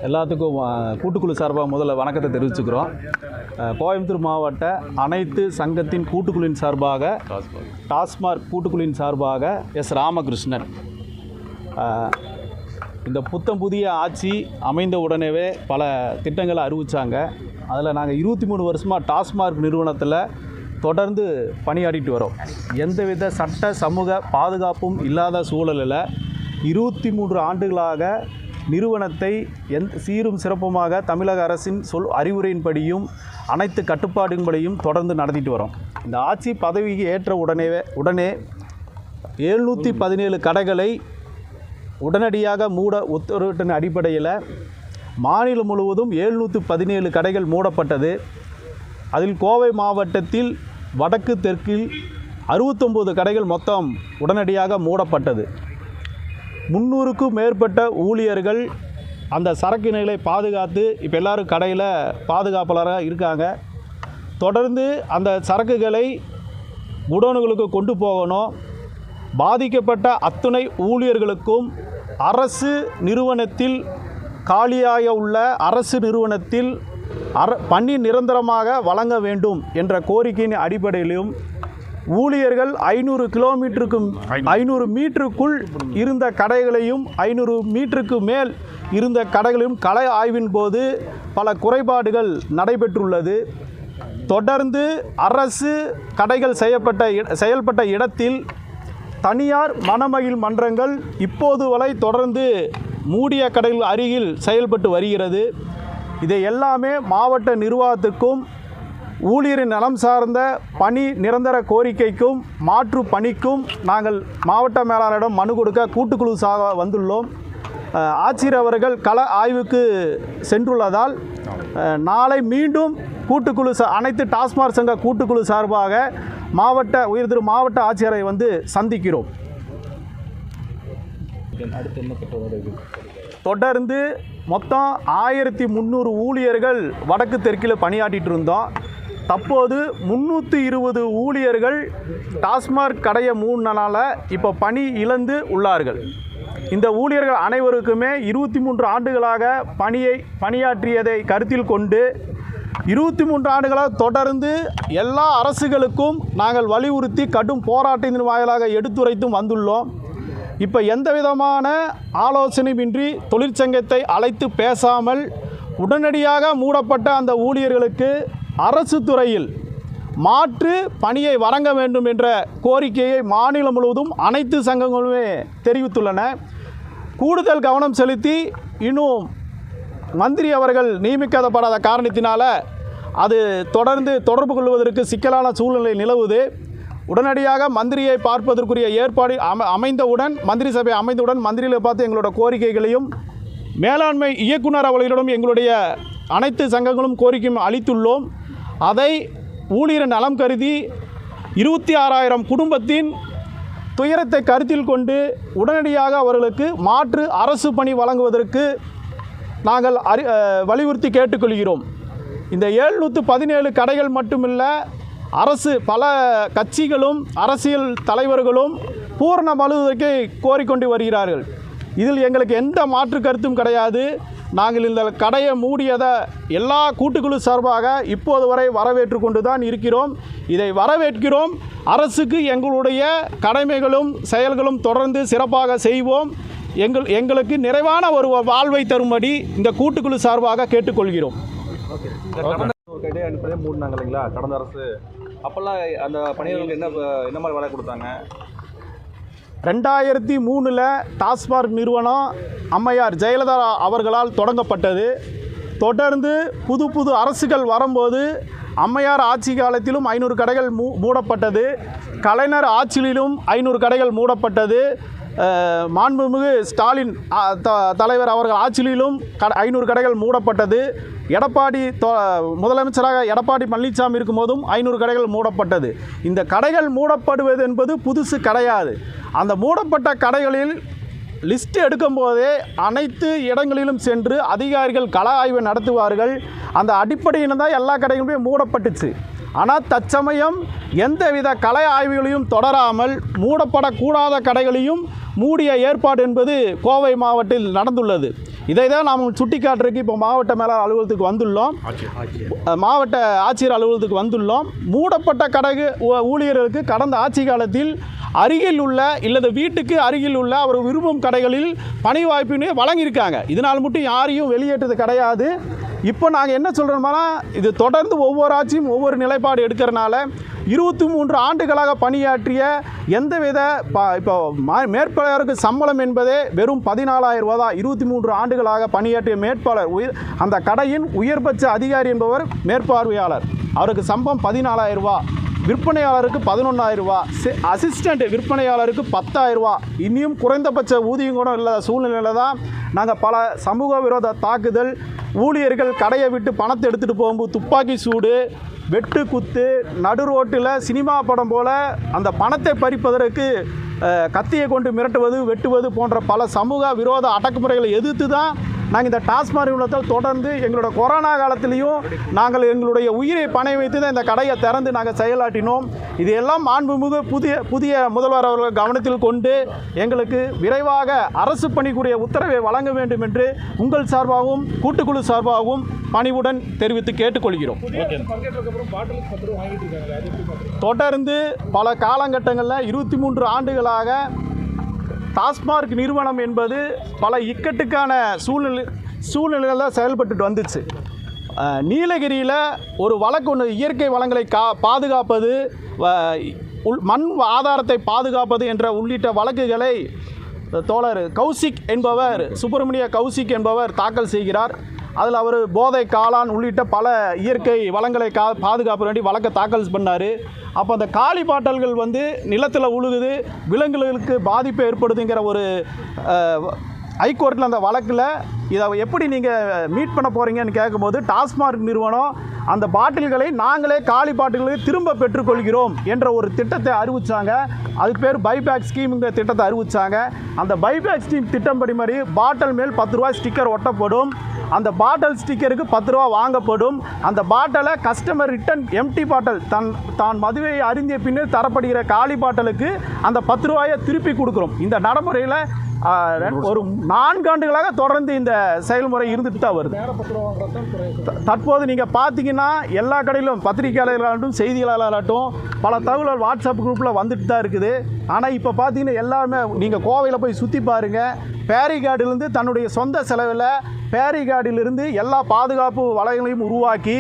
எல்லாத்துக்கும் கூட்டுக்குழு சார்பாக முதல்ல வணக்கத்தை தெரிவிச்சுக்கிறோம். கோயம்புத்தூர் மாவட்ட அனைத்து சங்கத்தின் கூட்டுக்குழுவின் சார்பாக டாஸ்மார்க் கூட்டுக்குழுவின் சார்பாக எஸ் ராமகிருஷ்ணன். இந்த புத்தம் புதிய ஆட்சி அமைந்த உடனேவே பல திட்டங்களை அறிவித்தாங்க. அதில் நாங்கள் 23 வருஷமாக டாஸ்மார்க் நிறுவனத்தில் தொடர்ந்து பணியாற்றிட்டு வரோம். எந்தவித சட்ட சமூக பாதுகாப்பும் இல்லாத சூழலில் 23 ஆண்டுகளாக நிறுவனத்தை சீரும் சிறப்புமாக தமிழக அரசின் அறிவுரையின்படியும் அனைத்து கட்டுப்பாடுகளின்படியும் தொடர்ந்து நடத்திட்டு வரோம். இந்த ஆட்சி பதவிக்கு ஏற்ற உடனே 717 கடைகளை உடனடியாக மூட உத்தரவிட்டின் அடிப்படையில் மாநிலம் முழுவதும் 717 கடைகள் மூடப்பட்டது. அதில் கோவை மாவட்டத்தில் வடக்கு தெற்கில் 69 கடைகள் மொத்தம் உடனடியாக மூடப்பட்டது. 300க்கும் மேற்பட்ட ஊழியர்கள் அந்த சரக்கினைகளை பாதுகாத்து இப்போ எல்லோரும் கடையில் பாதுகாப்பாளராக இருக்காங்க. தொடர்ந்து அந்த சரக்குகளை குடோனுகளுக்கு கொண்டு போகணும். பாதிக்கப்பட்ட அத்துணை ஊழியர்களுக்கும் அரசு நிறுவனத்தில் காலியாக உள்ள அரசு நிறுவனத்தில் பணி நிரந்தரமாக வழங்க வேண்டும் என்ற கோரிக்கையின் அடிப்படையிலும் ஊழியர்கள் 500 மீட்டருக்குள் இருந்த கடைகளையும் 500 மீட்டருக்கு மேல் இருந்த கடைகளையும் கள ஆய்வின் போது பல குறைபாடுகள் நடைபெற்றுள்ளது. தொடர்ந்து அரசு கடைகள் செயல்பட்ட இடத்தில் தனியார் மனமகிழ் மன்றங்கள் இப்போது வரை தொடர்ந்து மூடிய கடைகள் அருகில் செயல்பட்டு வருகிறது. இதை எல்லாமே மாவட்ட நிர்வாகத்திற்கும் ஊழியரின் நலம் சார்ந்த பணி நிரந்தர கோரிக்கைக்கும் மாற்று பணிக்கும் நாங்கள் மாவட்ட மேலாளரிடம் மனு கொடுக்க கூட்டுக்குழு வந்துள்ளோம். ஆட்சியர் அவர்கள் கள ஆய்வுக்கு சென்றுள்ளதால் நாளை மீண்டும் கூட்டுக்குழு அனைத்து டாஸ்மார்க் சங்க கூட்டுக்குழு சார்பாக உயர்திரு மாவட்ட ஆட்சியரை சந்திக்கிறோம். தொடர்ந்து மொத்தம் 1300 ஊழியர்கள் வடக்கு தெற்கில் பணியாற்றிட்டு இருந்தோம். தற்போது 320 ஊழியர்கள் டாஸ்மார்க் கடையை மூடினால இப்போ பணி இழந்து உள்ளார்கள். இந்த ஊழியர்கள் அனைவருக்குமே 23 ஆண்டுகளாக பணியாற்றியதை கருத்தில் கொண்டு 23 ஆண்டுகளாக தொடர்ந்து எல்லா அரசுகளுக்கும் நாங்கள் வலியுறுத்தி கடும் போராட்டத்தின் வாயிலாக எடுத்துரைத்தும் வந்துள்ளோம். இப்போ எந்த விதமான ஆலோசனையின்றி தொழிற்சங்கத்தை அழைத்து பேசாமல் உடனடியாக மூடப்பட்ட அந்த ஊழியர்களுக்கு அரசு துறையில் மாற்று பணியை வழங்க வேண்டும் என்ற கோரிக்கையை மாநிலம் முழுவதும் அனைத்து சங்கங்களுமே தெரிவித்துள்ளன. கூடுதல் கவனம் செலுத்தி இன்னும் மந்திரி அவர்கள் நியமிக்கப்படாத காரணத்தினால அது தொடர்ந்து தொடர்பு கொள்வதற்கு சிக்கலான சூழ்நிலை நிலவுது. உடனடியாக மந்திரியை பார்ப்பதற்குரிய ஏற்பாடு அமைந்தவுடன் மந்திரி சபை அமைந்தவுடன் மந்திரிகளை பார்த்து எங்களோட கோரிக்கைகளையும் மேலாண்மை இயக்குனர் அவர்களிடம் எங்களுடைய அனைத்து சங்கங்களும் கோரிக்கையும் அளித்துள்ளோம். அதை ஊழியர் நலம் கருதி 26,000 குடும்பத்தின் துயரத்தை கருத்தில் கொண்டு உடனடியாக அவர்களுக்கு மாற்று அரசு பணி வழங்குவதற்கு நாங்கள் வலியுறுத்தி கேட்டுக்கொள்கிறோம். இந்த 717 கடைகள் மட்டுமில்ல, அரசு பல கட்சிகளும் அரசியல் தலைவர்களும் பூரண மலுவதற்கு கோரிக்கொண்டு வருகிறார்கள். இதில் எங்களுக்கு எந்த மாற்று கருத்தும் கிடையாது. நாங்கள் இந்த கடையை மூடியதை எல்லா கூட்டுக்குழு சார்பாக இப்போது வரை வரவேற்று கொண்டு தான் இருக்கிறோம். இதை வரவேற்கிறோம். அரசுக்கு எங்களுடைய கடமைகளும் செயல்களும் தொடர்ந்து சிறப்பாக செய்வோம். எங்களுக்கு நிறைவான ஒரு வாழ்வை தரும்படி இந்த கூட்டுக்குழு சார்பாக கேட்டுக்கொள்கிறோம். மூடினாங்க இல்லைங்களா கடந்த அரசு, அப்போல்லாம் அந்த பணியாளர்களுக்கு என்ன மாதிரி வேலை கொடுத்தாங்க? 2003 டாஸ்மார்க் நிறுவனம் அம்மையார் ஜெயலலிதா அவர்களால் தொடங்கப்பட்டது. தொடர்ந்து புது அரசுகள் வரும்போது அம்மையார் ஆட்சி காலத்திலும் 500 கடைகள் மூடப்பட்டது. கலைஞர் ஆட்சியிலும் 500 கடைகள் மூடப்பட்டது. மாண்புமிகு ஸ்டாலின் தலைவர் அவர்கள் ஆட்சியிலும் 500 கடைகள் மூடப்பட்டது. முதலமைச்சராக எடப்பாடி பழனிசாமி இருக்கும்போதும் 500 கடைகள் மூடப்பட்டது. இந்த கடைகள் மூடப்படுவது என்பது புதுசு கிடையாது. அந்த மூடப்பட்ட கடைகளில் லிஸ்ட் எடுக்கும்போதே அனைத்து இடங்களிலும் சென்று அதிகாரிகள் கள ஆய்வு நடத்துவார்கள். அந்த அடிப்படையில் தான் எல்லா கடைகளுமே மூடப்பட்டுச்சு. ஆனால் தற்சமயம் எந்தவித கள ஆய்வுகளையும் தொடராமல் மூடப்படக்கூடாத கடைகளையும் மூடிய ஏற்பாடு என்பது கோவை மாவட்டத்தில் நடந்துள்ளது. இதை தான் நாம் சுட்டி காட்டுறதுக்கு இப்போ மாவட்ட மேலாளர் அலுவலகத்துக்கு வந்துள்ளோம், மாவட்ட ஆட்சியர் அலுவலகத்துக்கு வந்துள்ளோம். மூடப்பட்ட கடை ஊழியர்களுக்கு கடந்த ஆட்சி காலத்தில் அருகில் உள்ள இல்லது வீட்டுக்கு அருகில் உள்ள அவர் விரும்பும் கடைகளில் பணி வாய்ப்புன்னு வழங்கியிருக்காங்க. இதனால் மட்டும் யாரையும் வெளியேற்றது கிடையாது. இப்போ நாங்கள் என்ன சொல்கிறோம்னா, இது தொடர்ந்து ஒவ்வொரு ஆட்சியும் ஒவ்வொரு நிலைப்பாடு எடுக்கிறனால 23 ஆண்டுகளாக பணியாற்றிய எந்தவித இப்போ மேற்பாளருக்கு சம்பளம் என்பதே வெறும் 14,000 ரூபா தான். 23 ஆண்டுகளாக பணியாற்றிய மேற்பாளர் அந்த கடையின் உயர்பட்ச அதிகாரி என்பவர் மேற்பார்வையாளர், அவருக்கு சம்பளம் 14,000 ரூபா. விற்பனையாளருக்கு 11,000 ரூபா, அசிஸ்டண்ட் விற்பனையாளருக்கு 10,000 ரூபா. இன்னும் குறைந்தபட்ச ஊதியம் கூட இல்லாத சூழ்நிலையில் தான் நாங்கள் பல சமூக விரோத தாக்குதல், ஊழியர்கள் கடையை விட்டு பணத்தை எடுத்துகிட்டு போகும்போது துப்பாக்கி சூடு, வெட்டு குத்து, நடு ரோட்டில் சினிமா படம் போல் அந்த பணத்தை பறிப்பதற்கு கத்தியை கொண்டு மிரட்டுவது, வெட்டுவது போன்ற பல சமூக விரோத அடக்குமுறைகளை எதிர்த்து தான் நாங்கள் இந்த டாஸ்மாக் நிறுவனத்தில் தொடர்ந்து எங்களோட கொரோனா காலத்திலையும் நாங்கள் எங்களுடைய உயிரை பணை வைத்து தான் இந்த கடையை திறந்து நாங்கள் செயலாற்றினோம். இதையெல்லாம் மாண்புமிகு புதிய முதல்வர் அவர்கள் கவனத்தில் கொண்டு எங்களுக்கு விரைவாக அரசு பணிக்குரிய உத்தரவை வழங்க வேண்டும் என்று உங்கள் சார்பாகவும் கூட்டுக்குழு சார்பாகவும் பணிவுடன் தெரிவித்து கேட்டுக்கொள்கிறோம். தொடர்ந்து பல காலகட்டங்களில் 23 ஆண்டுகளாக டாஸ்மாக் நிறுவனம் என்பது பல இக்கட்டுக்கான சூழ்நிலைகளில் செயல்பட்டு வந்துச்சு. நீலகிரியில் ஒரு வழக்கு ஒன்று, இயற்கை வளங்களை பாதுகாப்பது, மண் ஆதாரத்தை பாதுகாப்பது என்ற உள்ளிட்ட வழக்குகளை தோழர் கௌசிக் என்பவர், சுப்பிரமணிய கௌசிக் என்பவர் தாக்கல் செய்கிறார். அதில் அவர் போதை, காளான் உள்ளிட்ட பல இயற்கை வளங்களை பாதுகாப்பு வேண்டி வழக்கை தாக்கல் பண்ணார். அப்போ அந்த காலி பாட்டல்கள் நிலத்தில் உழுகுது, விலங்குகளுக்கு பாதிப்பை ஏற்படுதுங்கிற ஒரு ஹைகோர்ட்டில் அந்த வழக்கில் இதை எப்படி நீங்கள் மீட் பண்ண போகிறீங்கன்னு கேட்கும்போது, டாஸ்மாக் நிறுவனம் அந்த பாட்டில்களை நாங்களே காலி பாட்டில்களை திரும்ப பெற்றுக்கொள்கிறோம் என்ற ஒரு திட்டத்தை அறிவித்தாங்க. அதுக்கு பேர் பைபேக் ஸ்கீம்ங்கிற திட்டத்தை அறிவித்தாங்க. அந்த பைபேக் ஸ்கீம் திட்டம்படி மாதிரி பாட்டில் மேல் 10 ரூபா ஸ்டிக்கர் ஒட்டப்படும். அந்த பாட்டில் ஸ்டிக்கருக்கு 10 ரூபா வாங்கப்படும். அந்த பாட்டிலை கஸ்டமர் ரிட்டன் எம்டி பாட்டில் தான் மதுவை அருந்திய பின்னர் தரப்படுகிற காலி பாட்டிலுக்கு அந்த 10 ரூபாயை திருப்பி கொடுக்குறோம். இந்த நடைமுறையில் ஒரு 4 ஆண்டுகளாக தொடர்ந்து இந்த செயல்முறை இருந்துட்டு தான் வருது. தற்போது நீங்கள் பார்த்தீங்கன்னா எல்லா கடையிலும் பத்திரிகையாளர்களாகட்டும், செய்தியாளர்களாகட்டும், பல தகவல்கள் வாட்ஸ்அப் குரூப்பில் வந்துட்டு தான் இருக்குது. ஆனால் இப்போ பார்த்தீங்கன்னா எல்லாருமே நீங்கள் கோவையில் போய் சுற்றி பாருங்கள், பேரிகார்டிலிருந்து தன்னுடைய சொந்த செலவில் பேரிகார்டிலிருந்து எல்லா பாதுகாப்பு வளையங்களையும் உருவாக்கி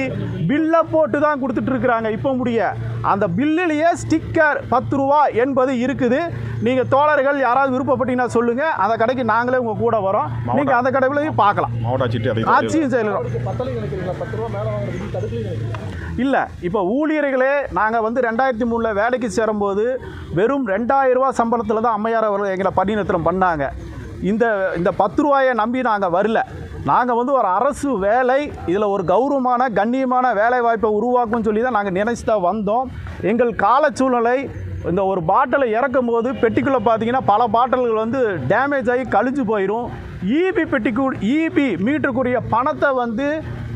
பில்லை போட்டு தான் கொடுத்துட்ருக்குறாங்க. இப்போ முடிய அந்த பில்லிலேயே ஸ்டிக்கர் 10 ரூபா என்பது இருக்குது. நீங்கள் தோழர்கள் யாராவது விருப்பப்பட்டீங்கன்னா சொல்லுங்கள், அந்த கடைக்கு நாங்களே உங்கள் கூட வரோம், நீங்கள் அந்த கடையிலையும் பார்க்கலாம். ஆட்சியும் செய்யலாம் இல்லை. இப்போ ஊழியர்களே நாங்கள் 2003 வேலைக்கு சேரும்போது வெறும் 2,000 ரூபா சம்பளத்தில் தான் அம்மையார் அவர்கள் எங்களை பணிநிறுத்தம் பண்ணாங்க. இந்த 10 ரூபாயை நம்பி நாங்கள் வரல. நாங்கள் ஒரு அரசு வேலை, இதில் ஒரு கௌரவமான கண்ணியமான வேலை வாய்ப்பை உருவாக்கும்னு சொல்லி தான் நாங்கள் நினைச்சு தான் வந்தோம். எங்கள் கால சூழ்நிலை இந்த ஒரு பாட்டிலை இறக்கும் போது பெட்டிக்குள்ளே பார்த்தீங்கன்னா பல பாட்டில்கள் டேமேஜ் ஆகி கழிஞ்சு போயிடும். இபி மீட்டருக்குரிய பணத்தை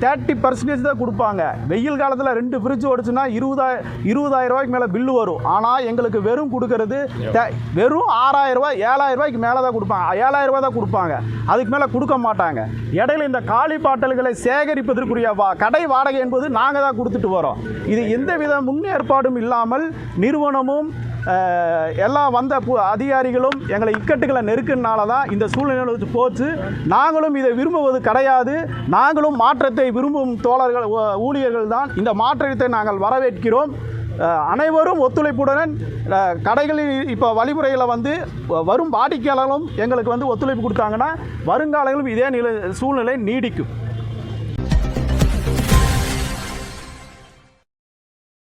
30% தான் கொடுப்பாங்க. வெயில் காலத்தில் 2 ஃப்ரிட்ஜ் ஓடிச்சுன்னா 20,000 ரூபாய்க்கு மேலே பில்லு வரும். ஆனால் எங்களுக்கு வெறும் கொடுக்கறது வெறும் 6,000 ரூபாய் 7,000 ரூபாய்க்கு மேலே தான் கொடுப்பாங்க. 7,000 ரூபாய் தான் கொடுப்பாங்க, அதுக்கு மேலே கொடுக்க மாட்டாங்க. இடையில இந்த காலி பாட்டல்களை சேகரிப்பதற்குரிய கடை வாடகை என்பது நாங்கள் தான் கொடுத்துட்டு வரோம். இது எந்தவித முன்னேற்பாடும் இல்லாமல் நிறுவனமும் எல்லாம் அதிகாரிகளும் எங்களை இக்கட்டுகளை நெருக்கினால தான் இந்த சூழ்நிலை போச்சு. நாங்களும் இதை விரும்புவது கிடையாது. நாங்களும் மாற்றத்தை விரும்பும் தோழர்கள், ஊழியர்கள் தான். இந்த மாற்றத்தை நாங்கள் வரவேற்கிறோம். அனைவரும் ஒத்துழைப்புடன் கடைகளில் இப்போ வழிமுறைகளை வரும் வாடிக்கையாளர்களும் எங்களுக்கு ஒத்துழைப்பு கொடுத்தாங்கன்னா வருங்காலங்களும் இதே சூழ்நிலை நீடிக்கும்.